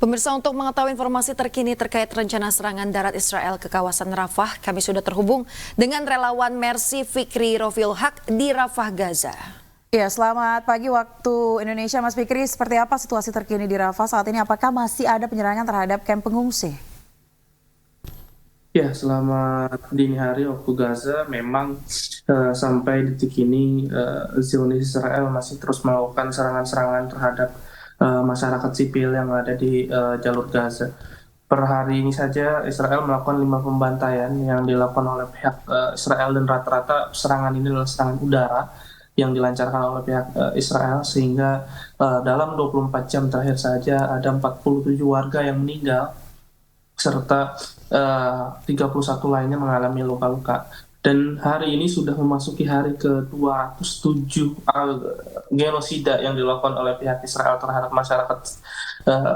Pemirsa, untuk mengetahui informasi terkini terkait rencana serangan darat Israel ke kawasan Rafah, kami sudah terhubung dengan relawan Mercy Fikri Rofil Haq di Rafah, Gaza. Ya, selamat pagi waktu Indonesia, Mas Fikri. Seperti apa situasi terkini di Rafah saat ini? Apakah masih ada penyerangan terhadap kamp pengungsi? Ya, selamat dini hari waktu Gaza. Memang sampai detik ini Zionis Israel masih terus melakukan serangan-serangan terhadap masyarakat sipil yang ada di jalur Gaza. Per hari ini saja Israel melakukan 5 pembantaian yang dilakukan oleh pihak Israel, dan rata-rata serangan ini adalah serangan udara yang dilancarkan oleh pihak Israel, sehingga dalam 24 jam terakhir saja ada 47 warga yang meninggal serta 31 lainnya mengalami luka-luka. Dan hari ini sudah memasuki hari ke-207 genosida yang dilakukan oleh pihak Israel terhadap masyarakat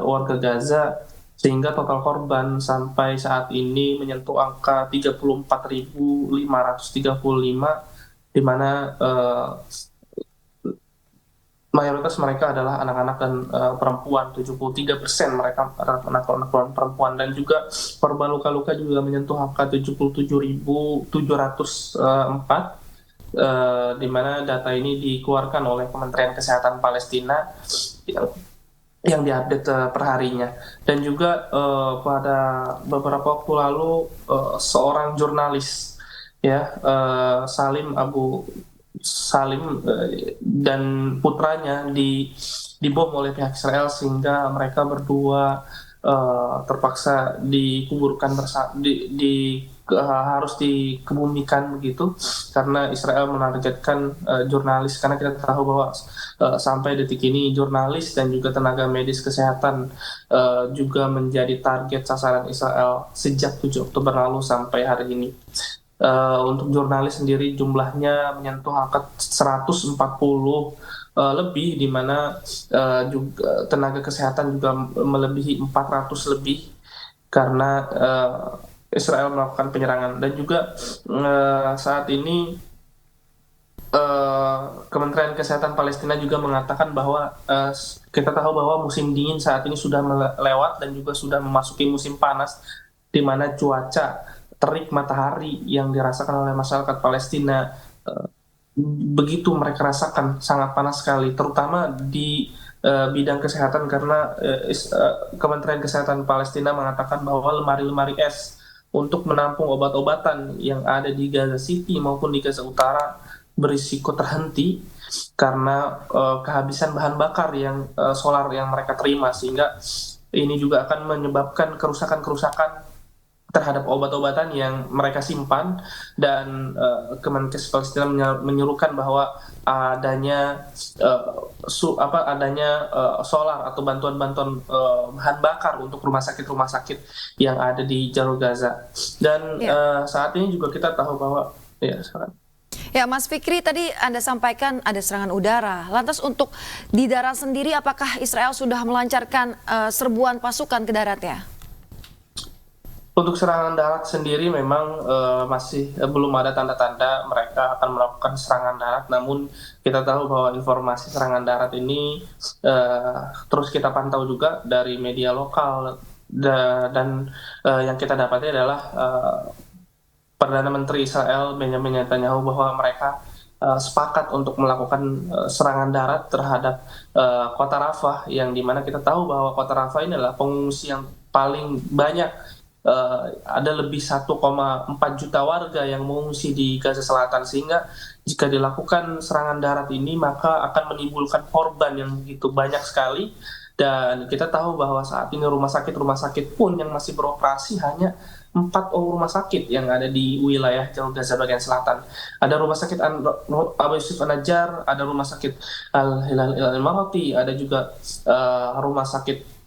warga Gaza, sehingga total korban sampai saat ini menyentuh angka 34.535, di mana mayoritas mereka adalah anak-anak dan perempuan. 73% mereka anak-anak perempuan, dan juga korban luka-luka juga menyentuh angka 77.704, di mana data ini dikeluarkan oleh Kementerian Kesehatan Palestina yang diupdate perharinya. Dan juga pada beberapa waktu lalu seorang jurnalis Salim dan putranya dibom oleh pihak Israel, sehingga mereka berdua terpaksa dikuburkan harus dikebumikan begitu, karena Israel menargetkan jurnalis, karena kita tahu bahwa sampai detik ini jurnalis dan juga tenaga medis kesehatan juga menjadi target sasaran Israel sejak 7 Oktober lalu sampai hari ini. Untuk jurnalis sendiri jumlahnya menyentuh angka 140 lebih, di mana juga tenaga kesehatan juga melebihi 400 lebih, karena Israel melakukan penyerangan. Dan juga saat ini Kementerian Kesehatan Palestina juga mengatakan bahwa kita tahu bahwa musim dingin saat ini sudah lewat dan juga sudah memasuki musim panas, di mana cuaca terik matahari yang dirasakan oleh masyarakat Palestina begitu mereka rasakan sangat panas sekali, terutama di bidang kesehatan, karena Kementerian Kesehatan Palestina mengatakan bahwa lemari-lemari es untuk menampung obat-obatan yang ada di Gaza City maupun di Gaza Utara berisiko terhenti karena kehabisan bahan bakar yang solar yang mereka terima, sehingga ini juga akan menyebabkan kerusakan-kerusakan terhadap obat-obatan yang mereka simpan. Dan Kemenkes Palestina menyerukan bahwa adanya solar atau bantuan-bantuan bahan bakar untuk rumah sakit yang ada di jalur Gaza. Dan saat ini juga kita tahu bahwa Ya, Mas Fikri, tadi Anda sampaikan ada serangan udara. Lantas untuk di darat sendiri, apakah Israel sudah melancarkan serbuan pasukan ke daratnya? Untuk serangan darat sendiri memang masih belum ada tanda-tanda mereka akan melakukan serangan darat. Namun kita tahu bahwa informasi serangan darat ini terus kita pantau juga dari media lokal, dan yang kita dapati adalah Perdana Menteri Israel Benjamin Netanyahu bahwa mereka sepakat untuk melakukan serangan darat terhadap kota Rafah, yang dimana kita tahu bahwa kota Rafah ini adalah pengungsi yang paling banyak. Ada lebih 1,4 juta warga yang mengungsi di Gaza Selatan, sehingga jika dilakukan serangan darat ini maka akan menimbulkan korban yang begitu banyak sekali. Dan kita tahu bahwa saat ini rumah sakit pun yang masih beroperasi hanya 4 rumah sakit yang ada di wilayah jalur Gaza bagian selatan. Ada rumah sakit Abu Yusuf An-Najjar, ada rumah sakit Al-Hilal Al-Marati, ada juga rumah sakit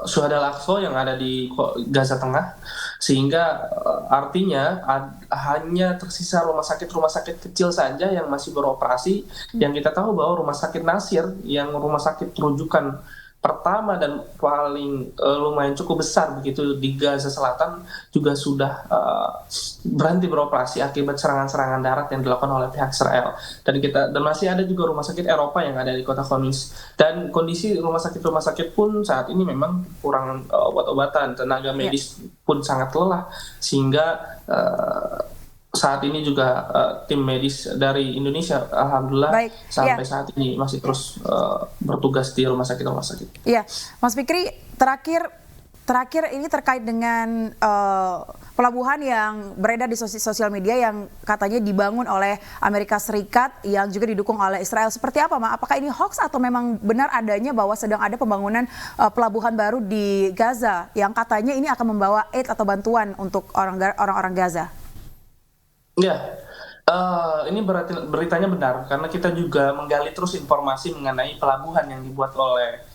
Syuhada Al-Aqsa yang ada di Gaza Tengah, sehingga artinya hanya tersisa rumah sakit kecil saja yang masih beroperasi. Yang kita tahu bahwa rumah sakit Nasir, yang rumah sakit rujukan pertama dan paling lumayan cukup besar begitu di Gaza Selatan juga sudah berhenti beroperasi akibat serangan-serangan darat yang dilakukan oleh pihak Israel. Dan masih ada juga rumah sakit Eropa yang ada di kota Khamis. Dan kondisi rumah sakit pun saat ini memang kurang obat-obatan, tenaga medis pun sangat lelah sehingga saat ini juga tim medis dari Indonesia, alhamdulillah sampai saat ini masih terus bertugas di rumah sakit. Iya, Mas Fikri, terakhir ini terkait dengan pelabuhan yang beredar di sosial media yang katanya dibangun oleh Amerika Serikat yang juga didukung oleh Israel. Seperti apa, Ma? Apakah ini hoax atau memang benar adanya bahwa sedang ada pembangunan pelabuhan baru di Gaza yang katanya ini akan membawa aid atau bantuan untuk orang-orang Gaza? Ya, ini beritanya benar karena kita juga menggali terus informasi mengenai pelabuhan yang dibuat oleh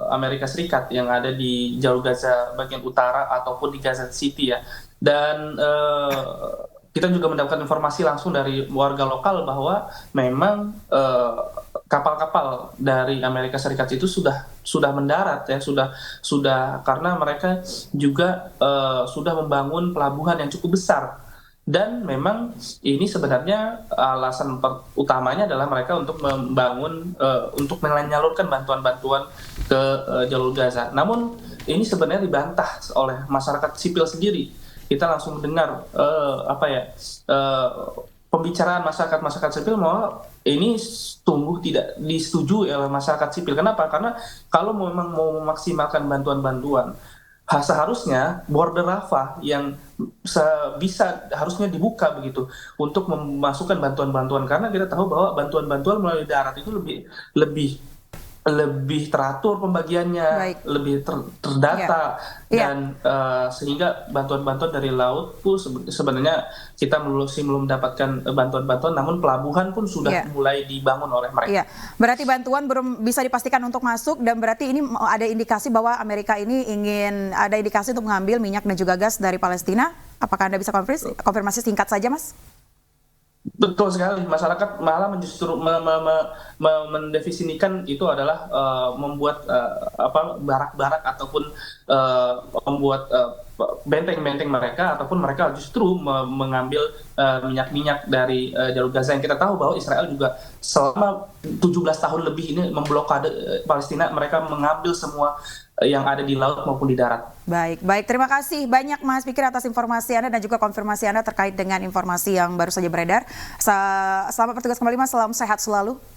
Amerika Serikat yang ada di jalur Gaza bagian utara ataupun di Gaza City ya. Dan kita juga mendapatkan informasi langsung dari warga lokal bahwa memang kapal-kapal dari Amerika Serikat itu sudah mendarat ya, sudah karena mereka juga sudah membangun pelabuhan yang cukup besar. Dan memang ini sebenarnya alasan utamanya adalah mereka untuk membangun, untuk menyalurkan bantuan-bantuan ke jalur Gaza. Namun ini sebenarnya dibantah oleh masyarakat sipil sendiri. Kita langsung mendengar pembicaraan masyarakat sipil bahwa ini tidak disetujui oleh masyarakat sipil. Kenapa? Karena kalau memang mau memaksimalkan bantuan-bantuan, seharusnya border Rafah yang harusnya dibuka begitu untuk memasukkan bantuan-bantuan, karena kita tahu bahwa bantuan-bantuan melalui darat itu lebih teratur pembagiannya, lebih terdata, dan sehingga bantuan-bantuan dari laut pun sebenarnya kita belum mendapatkan bantuan-bantuan, namun pelabuhan pun sudah mulai dibangun oleh mereka. Iya, berarti bantuan belum bisa dipastikan untuk masuk, dan berarti ini ada indikasi bahwa Amerika ini ingin ada indikasi untuk mengambil minyak dan juga gas dari Palestina. Apakah Anda bisa konfirmasi singkat saja, Mas? Betul sekali, masyarakat malah justru mendefinisikan itu adalah membuat barak-barak ataupun membuat benteng-benteng mereka, ataupun mereka justru mengambil minyak-minyak dari jalur Gaza, yang kita tahu bahwa Israel juga selama 17 tahun lebih ini memblokade Palestina. Mereka mengambil semua yang ada di laut maupun di darat. Baik. Terima kasih banyak Mas Fikri atas informasi Anda dan juga konfirmasi Anda terkait dengan informasi yang baru saja beredar. Selamat bertugas kembali Mas, salam sehat selalu.